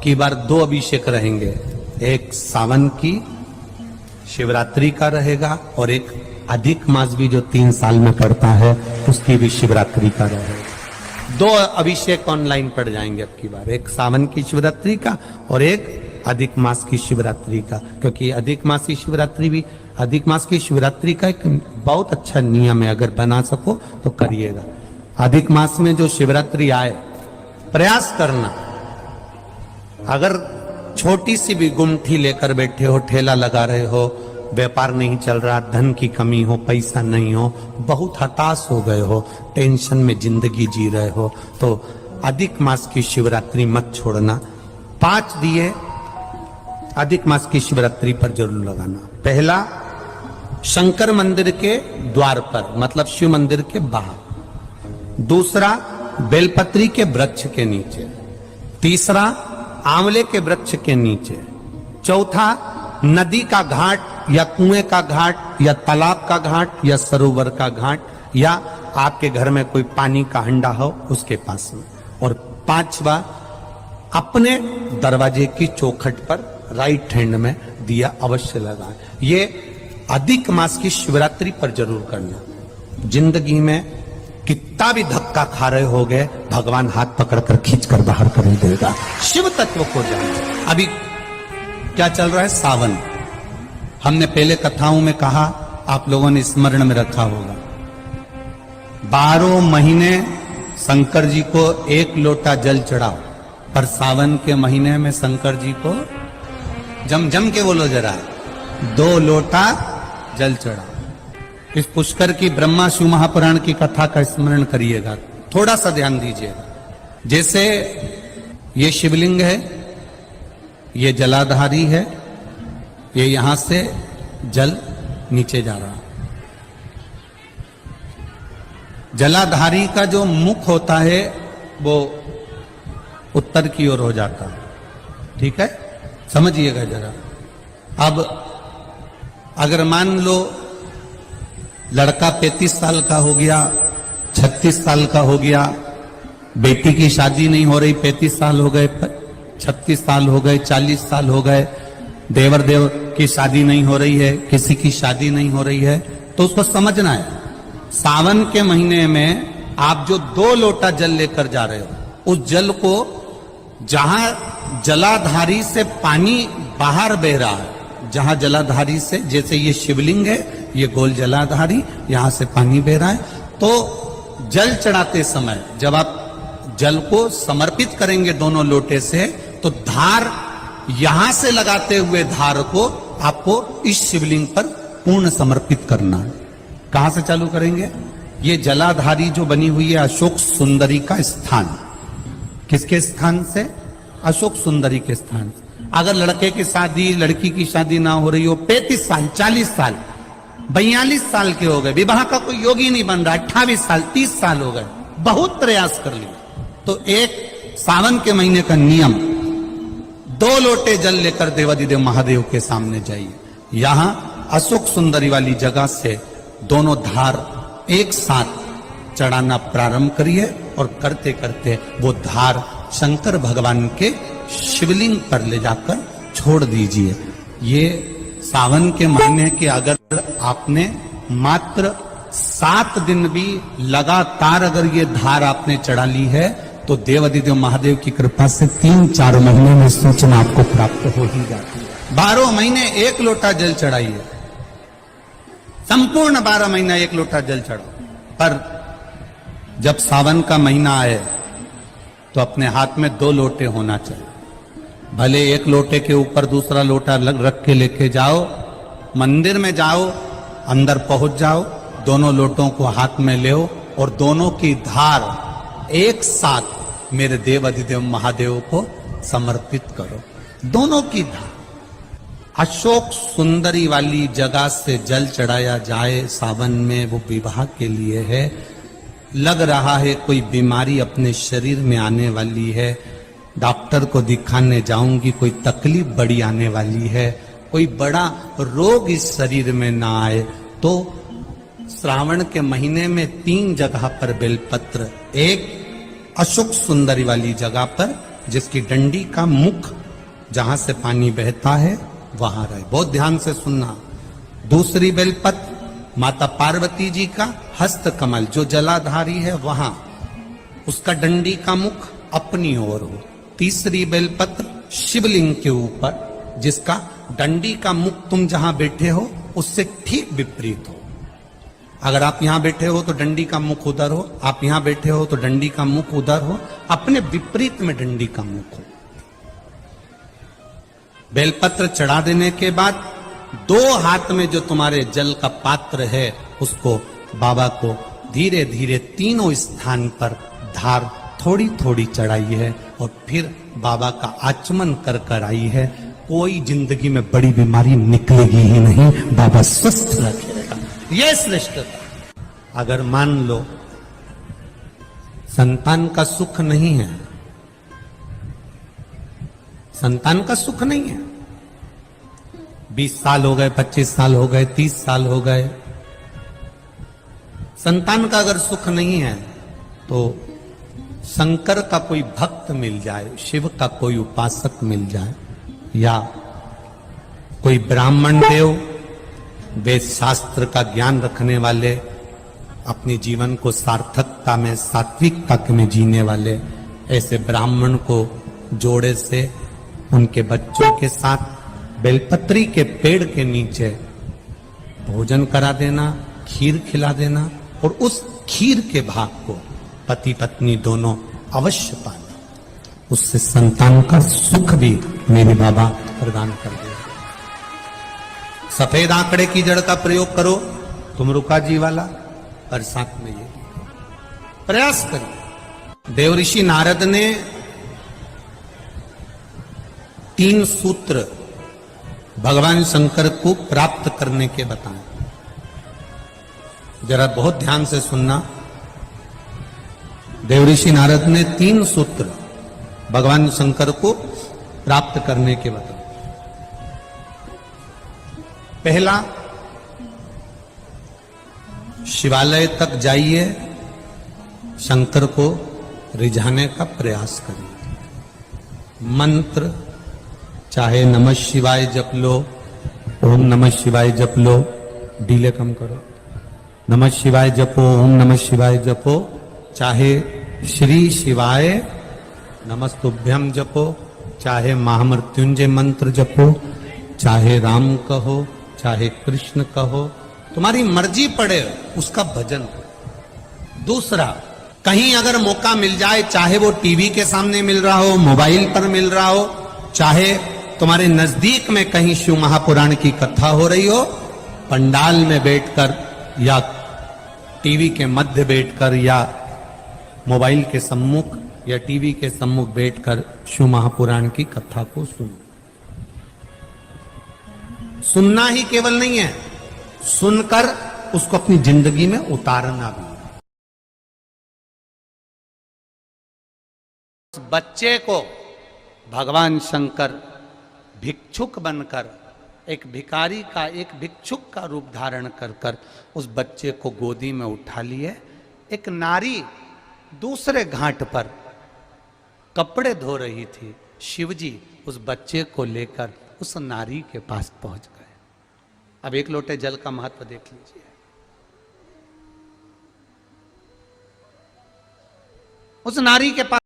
की बार 2 अभिषेक रहेंगे, एक सावन की शिवरात्रि का रहेगा और एक अधिक मास भी जो 3 साल में पड़ता है उसकी भी शिवरात्रि का रहेगा। 2 अभिषेक ऑनलाइन पड़ जाएंगे अब की बार, एक सावन की शिवरात्रि का और एक अधिक मास की शिवरात्रि का, क्योंकि अधिक मास की शिवरात्रि का एक बहुत अच्छा नियम है, अगर बना सको तो करिएगा। अधिक मास में जो शिवरात्रि आए प्रयास करना, अगर छोटी सी भी गुमठी लेकर बैठे हो, ठेला लगा रहे हो, व्यापार नहीं चल रहा, धन की कमी हो, पैसा नहीं हो, बहुत हताश हो गए हो, टेंशन में जिंदगी जी रहे हो, तो अधिक मास की शिवरात्रि मत छोड़ना। 5 दिए अधिक मास की शिवरात्रि पर जरूर लगाना। पहला शंकर मंदिर के द्वार पर, मतलब शिव मंदिर के बाहर। दूसरा बेलपत्री के वृक्ष के नीचे। तीसरा आंवले के वृक्ष के नीचे। चौथा नदी का घाट या कुएं का घाट या तालाब का घाट या सरोवर का घाट या आपके घर में कोई पानी का हंडा हो उसके पास में। और 5वां अपने दरवाजे की चौखट पर राइट हैंड में दिया अवश्य लगाएं। ये अधिक मास की शिवरात्रि पर जरूर करना। जिंदगी में कितना भी धक्का खा रहे हो गए, भगवान हाथ पकड़कर खींचकर बाहर कर ही देगा। शिव तत्व को जानो। अभी क्या चल रहा है? सावन। हमने पहले कथाओं में कहा, आप लोगों ने स्मरण में रखा होगा, 12 महीने शंकर जी को 1 लोटा जल चढ़ाओ, पर सावन के महीने में शंकर जी को जम के बोलो जरा, 2 लोटा जल चढ़ाओ। इस पुष्कर की ब्रह्मा शिव महापुराण की कथा का स्मरण करिएगा, थोड़ा सा ध्यान दीजिएगा। जैसे ये शिवलिंग है, ये जलाधारी है, ये यहां से जल नीचे जा रहा। जलाधारी का जो मुख होता है वो उत्तर की ओर हो जाता है, ठीक है, समझिएगा जरा। अब अगर मान लो लड़का 35 साल का हो गया, 36 साल का हो गया, बेटी की शादी नहीं हो रही, 35 साल हो गए, 36 साल हो गए, 40 साल हो गए, देवर देव की शादी नहीं हो रही है, किसी की शादी नहीं हो रही है, तो उसको समझना है, सावन के महीने में आप जो 2 लोटा जल लेकर जा रहे हो, उस जल को जहां जलाधारी से पानी बाहर बह रहा है, जहां जलाधारी से, जैसे ये शिवलिंग है, ये गोल जलाधारी, यहां से पानी बह रहा है, तो जल चढ़ाते समय जब आप जल को समर्पित करेंगे दोनों लोटे से, तो धार यहां से लगाते हुए धार को आपको इस शिवलिंग पर पूर्ण समर्पित करना है। कहां से चालू करेंगे? ये जलाधारी जो बनी हुई है अशोक सुंदरी का स्थान। किसके स्थान से? अशोक सुंदरी के स्थान से। अगर लड़के की शादी, लड़की की शादी ना हो रही हो, 35 साल, 40 साल, 42 साल के हो गए, विवाह का कोई योग ही नहीं बन रहा, 28 साल, 30 साल हो गए, बहुत प्रयास कर लिया, तो एक सावन के महीने का नियम, 2 लोटे जल लेकर देवाधिदेव महादेव के सामने जाइए। यहां अशोक सुंदरी वाली जगह से दोनों धार एक साथ चढ़ाना प्रारंभ करिए और करते करते वो धार शंकर भगवान के शिवलिंग पर ले जाकर छोड़ दीजिए। ये सावन के महीने के अगर आपने मात्र 7 दिन भी लगातार अगर ये धार आपने चढ़ा ली है, तो देवाधिदेव महादेव की कृपा से 3-4 महीने में सूचना आपको प्राप्त हो ही जाती है। 12 महीने 1 लोटा जल चढ़ाइए, संपूर्ण 12 महीना 1 लोटा जल चढ़ाओ। पर जब सावन का महीना आए तो अपने हाथ में 2 लोटे होना चाहिए। भले 1 लोटे के ऊपर दूसरा लोटा रख के लेके जाओ, मंदिर में जाओ, अंदर पहुंच जाओ, दोनों लोटों को हाथ में ले और दोनों की धार एक साथ मेरे देव अधिदेव महादेव को समर्पित करो। दोनों की धार अशोक सुंदरी वाली जगह से जल चढ़ाया जाए सावन में, वो विवाह के लिए है। लग रहा है कोई बीमारी अपने शरीर में आने वाली है, डॉक्टर को दिखाने जाऊंगी, कोई तकलीफ बड़ी आने वाली है, कोई बड़ा रोग इस शरीर में ना आए, तो श्रावण के महीने में 3 जगह पर बेलपत्र, एक अशोक सुंदरी वाली जगह पर, जिसकी डंडी का मुख जहां से पानी बहता है वहां रहे। बहुत ध्यान से सुनना। दूसरी बेलपत्र माता पार्वती जी का हस्त कमल जो जलाधारी है वहां, उसका डंडी का मुख अपनी ओर हो। तीसरी बेलपत्र शिवलिंग के ऊपर जिसका डंडी का मुख तुम जहां बैठे हो उससे ठीक विपरीत हो। अगर आप यहां बैठे हो तो डंडी का मुख उधर हो, आप यहां बैठे हो तो डंडी का मुख उधर हो, अपने विपरीत में डंडी का मुख हो। बेलपत्र चढ़ा देने के बाद दो हाथ में जो तुम्हारे जल का पात्र है उसको बाबा को धीरे धीरे तीनों स्थान पर धार थोड़ी थोड़ी चढ़ाई है और फिर बाबा का आचमन कर कर आई है। कोई जिंदगी में बड़ी बीमारी निकलेगी ही नहीं, बाबा स्वस्थ रखेगा। यह श्रेष्ठता। अगर मान लो संतान का सुख नहीं है, संतान का सुख नहीं है, 20 साल हो गए, 25 साल हो गए, 30 साल हो गए, संतान का अगर सुख नहीं है तो शंकर का कोई भक्त मिल जाए, शिव का कोई उपासक मिल जाए, या कोई ब्राह्मण देव वेद शास्त्र का ज्ञान रखने वाले, अपने जीवन को सार्थकता में सात्विकता में जीने वाले, ऐसे ब्राह्मण को जोड़े से उनके बच्चों के साथ बेलपत्री के पेड़ के नीचे भोजन करा देना, खीर खिला देना और उस खीर के भाग को पति पत्नी दोनों अवश्य पाना। उससे संतान का सुख भी मेरे बाबा प्रदान कर दे। सफेद आंकड़े की जड़ का प्रयोग करो तुम रुका जी वाला, और साथ में ये प्रयास करो। देवऋषि नारद ने 3 सूत्र भगवान शंकर को प्राप्त करने के बताए। जरा बहुत ध्यान से सुनना। देवऋषि नारद ने 3 सूत्र भगवान शंकर को प्राप्त करने के बताए। पहला, शिवालय तक जाइए, शंकर को रिझाने का प्रयास करिए। मंत्र चाहे नमः शिवाय जप लो, ओम नमः शिवाय जप लो, डीले कम करो, नमः शिवाय जपो, ओम नमः शिवाय जपो, चाहे श्री शिवाय नमस्तुभ्यम जपो, चाहे महामृत्युंजय मंत्र जपो, चाहे राम कहो, चाहे कृष्ण कहो, तुम्हारी मर्जी पड़े उसका भजन करो। दूसरा, कहीं अगर मौका मिल जाए, चाहे वो टीवी के सामने मिल रहा हो, मोबाइल पर मिल रहा हो, चाहे तुम्हारे नजदीक में कहीं शिव महापुराण की कथा हो रही हो, पंडाल में बैठकर या टीवी के मध्य बैठकर या मोबाइल के सम्मुख या टीवी के सम्मुख बैठकर शिव महापुराण की कथा को सुनो। सुनना ही केवल नहीं है, सुनकर उसको अपनी जिंदगी में उतारना भी। बच्चे को भगवान शंकर भिक्षुक बनकर, एक भिखारी का, एक भिक्षुक का रूप धारण कर कर उस बच्चे को गोदी में उठा लिए। एक नारी दूसरे घाट पर कपड़े धो रही थी, शिवजी उस बच्चे को लेकर उस नारी के पास पहुंच गए। अब एक लोटे जल का महत्व देख लीजिए। उस नारी के पास